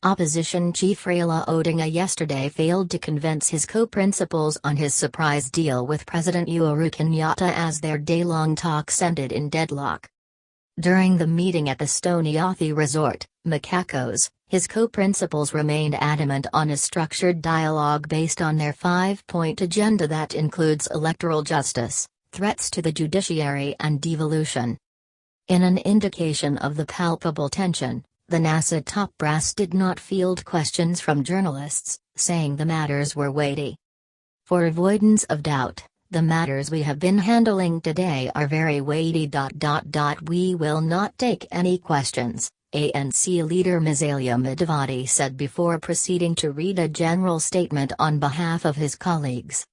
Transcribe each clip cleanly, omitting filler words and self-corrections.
Opposition Chief Raila Odinga yesterday failed to convince his co-principals on his surprise deal with President Uhuru Kenyatta as their day-long talks ended in deadlock. During the meeting at the Stoni Athi Resort, Machakos, his co-principals remained adamant on a structured dialogue based on their five-point agenda that includes electoral justice, threats to the judiciary and devolution. In an indication of the palpable tension, the NASA top brass did not field questions from journalists, saying the matters were weighty. For avoidance of doubt, the matters we have been handling today are very weighty. We will not take any questions, ANC leader Musalia Mudavadi said before proceeding to read a general statement on behalf of his colleagues.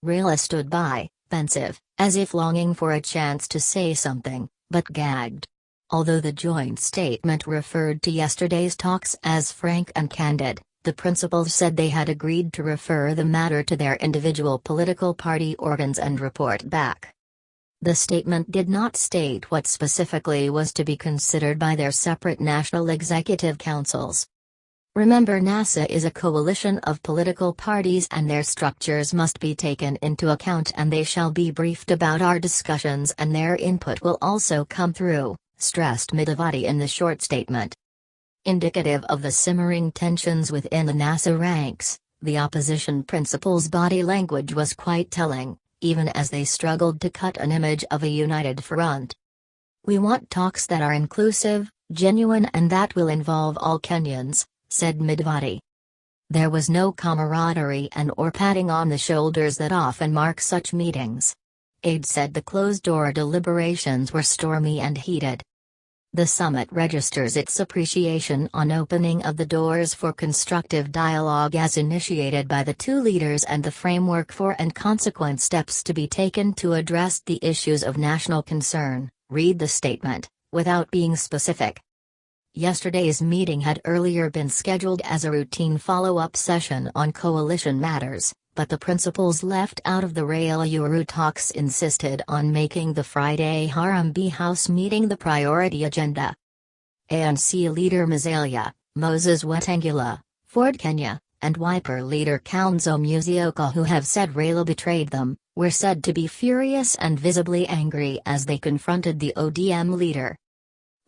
Raila stood by, pensive, as if longing for a chance to say something, but gagged. Although the joint statement referred to yesterday's talks as frank and candid, the principals said they had agreed to refer the matter to their individual political party organs and report back. The statement did not state what specifically was to be considered by their separate national executive councils. Remember, NASA is a coalition of political parties and their structures must be taken into account, and they shall be briefed about our discussions and their input will also come through, stressed Mudavadi in the short statement. Indicative of the simmering tensions within the NASA ranks, the opposition principals' body language was quite telling, even as they struggled to cut an image of a united front. "We want talks that are inclusive, genuine, and that will involve all Kenyans," said Mudavadi. There was no camaraderie or patting on the shoulders that often mark such meetings. Aides said the closed-door deliberations were stormy and heated. The summit registers its appreciation on opening of the doors for constructive dialogue as initiated by the two leaders and the framework for and consequent steps to be taken to address the issues of national concern, read the statement, without being specific. Yesterday's meeting had earlier been scheduled as a routine follow-up session on coalition matters, but the principals left out of the Raila Uhuru talks insisted on making the Friday Harambee House meeting the priority agenda. ANC leader Musalia, Moses Wetangula, Ford Kenya, and Wiper leader Kalonzo Musyoka, who have said Raila betrayed them, were said to be furious and visibly angry as they confronted the ODM leader.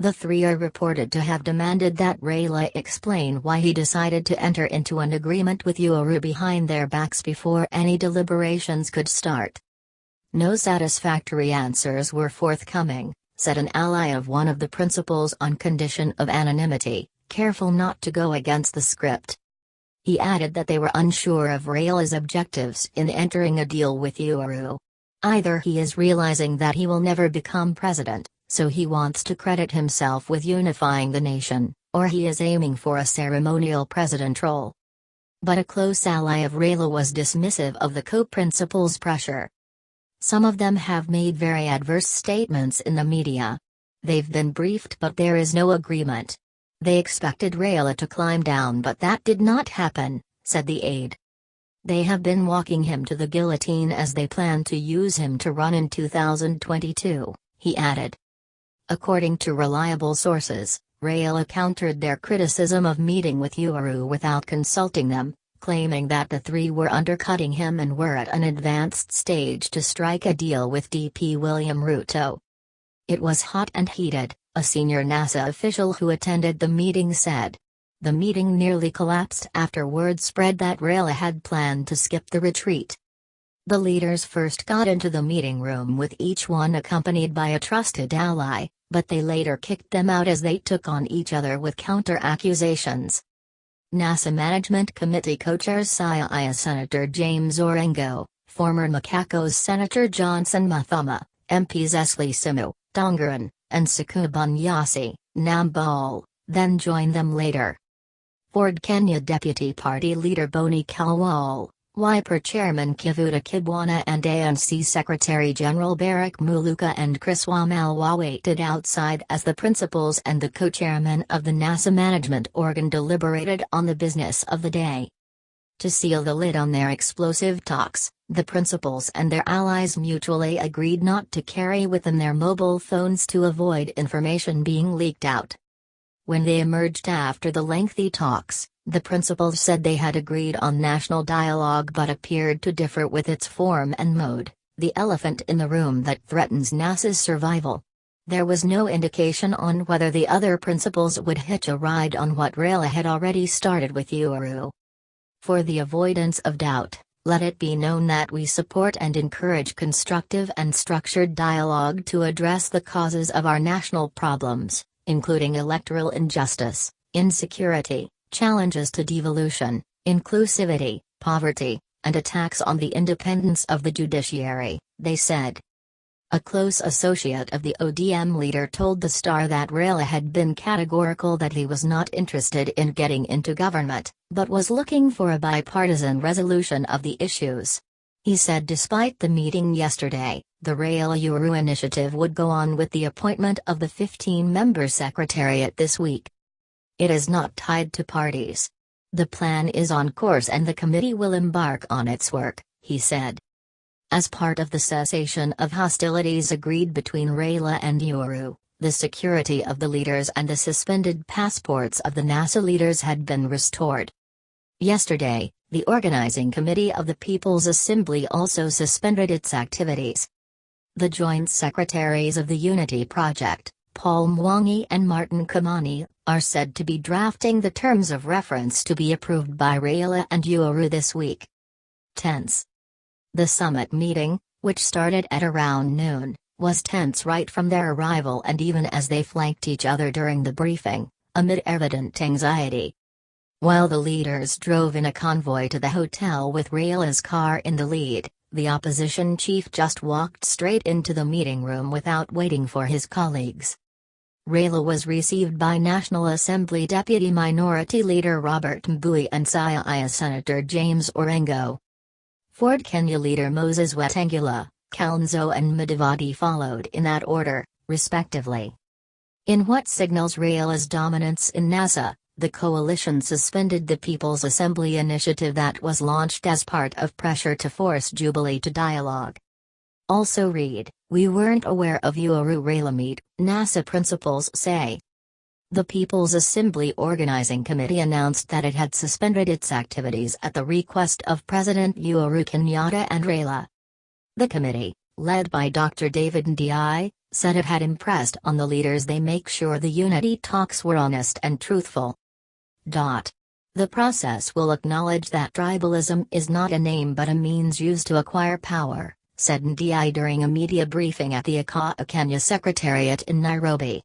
The three are reported to have demanded that Raila explain why he decided to enter into an agreement with Uhuru behind their backs before any deliberations could start. No satisfactory answers were forthcoming, said an ally of one of the principals on condition of anonymity, careful not to go against the script. He added that they were unsure of Raila's objectives in entering a deal with Uhuru. Either he is realizing that he will never become president, so he wants to credit himself with unifying the nation, or he is aiming for a ceremonial president role. But a close ally of Raila was dismissive of the co-principals' pressure. Some of them have made very adverse statements in the media. They've been briefed but there is no agreement. They expected Raila to climb down but that did not happen, said the aide. They have been walking him to the guillotine as they plan to use him to run in 2022, he added. According to reliable sources, Raila countered their criticism of meeting with Uhuru without consulting them, claiming that the three were undercutting him and were at an advanced stage to strike a deal with DP William Ruto. It was hot and heated, a senior NASA official who attended the meeting said. The meeting nearly collapsed after word spread that Raila had planned to skip the retreat. The leaders first got into the meeting room with each one accompanied by a trusted ally, but they later kicked them out as they took on each other with counter-accusations. NASA Management Committee co-chairs Siaya Senator James Orengo, former Machakos Senator Johnson Muthama, MPs Esli Simu, Tongaran, and Sakubanyasi, Nambal, then joined them later. Ford Kenya Deputy Party Leader Boni Khalwal, Wiper Chairman Kivuta Kibwana and ANC Secretary General Barack Muluka and Chris Wamalwa waited outside as the principals and the co-chairman of the NASA management organ deliberated on the business of the day. To seal the lid on their explosive talks, the principals and their allies mutually agreed not to carry with them their mobile phones to avoid information being leaked out. When they emerged after the lengthy talks, the principals said they had agreed on national dialogue but appeared to differ with its form and mode, the elephant in the room that threatens NASA's survival. There was no indication on whether the other principals would hitch a ride on what Raila had already started with Uhuru. For the avoidance of doubt, let it be known that we support and encourage constructive and structured dialogue to address the causes of our national problems, including electoral injustice, insecurity, challenges to devolution, inclusivity, poverty, and attacks on the independence of the judiciary, they said. A close associate of the ODM leader told the Star that Raila had been categorical that he was not interested in getting into government, but was looking for a bipartisan resolution of the issues. He said despite the meeting yesterday, the Raila-Uhuru initiative would go on with the appointment of the 15-member secretariat this week. It is not tied to parties. The plan is on course and the committee will embark on its work, he said. As part of the cessation of hostilities agreed between Raila and Uhuru, the security of the leaders and the suspended passports of the NASA leaders had been restored. Yesterday, the organizing committee of the People's Assembly also suspended its activities. The joint secretaries of the Unity Project, Paul Mwangi and Martin Kamani, are said to be drafting the terms of reference to be approved by Raila and Uhuru this week. Tense. The summit meeting, which started at around noon, was tense right from their arrival and even as they flanked each other during the briefing, amid evident anxiety. While the leaders drove in a convoy to the hotel with Raila's car in the lead, the opposition chief just walked straight into the meeting room without waiting for his colleagues. Raila was received by National Assembly Deputy Minority Leader Robert Mbui and Siaya Senator James Orengo. Ford Kenya leader Moses Wetangula, Kalonzo and Mudavadi followed in that order, respectively. In what signals Raila's dominance in NASA, the coalition suspended the People's Assembly initiative that was launched as part of pressure to force Jubilee to dialogue. Also read, we weren't aware of Uhuru-Raila meet, NASA principals say. The People's Assembly Organizing Committee announced that it had suspended its activities at the request of President Uhuru Kenyatta and Raila. The committee, led by Dr. David Ndiaye, said it had impressed on the leaders they make sure the unity talks were honest and truthful. The process will acknowledge that tribalism is not a name but a means used to acquire power, said Ndiaye during a media briefing at the Kenya Secretariat in Nairobi.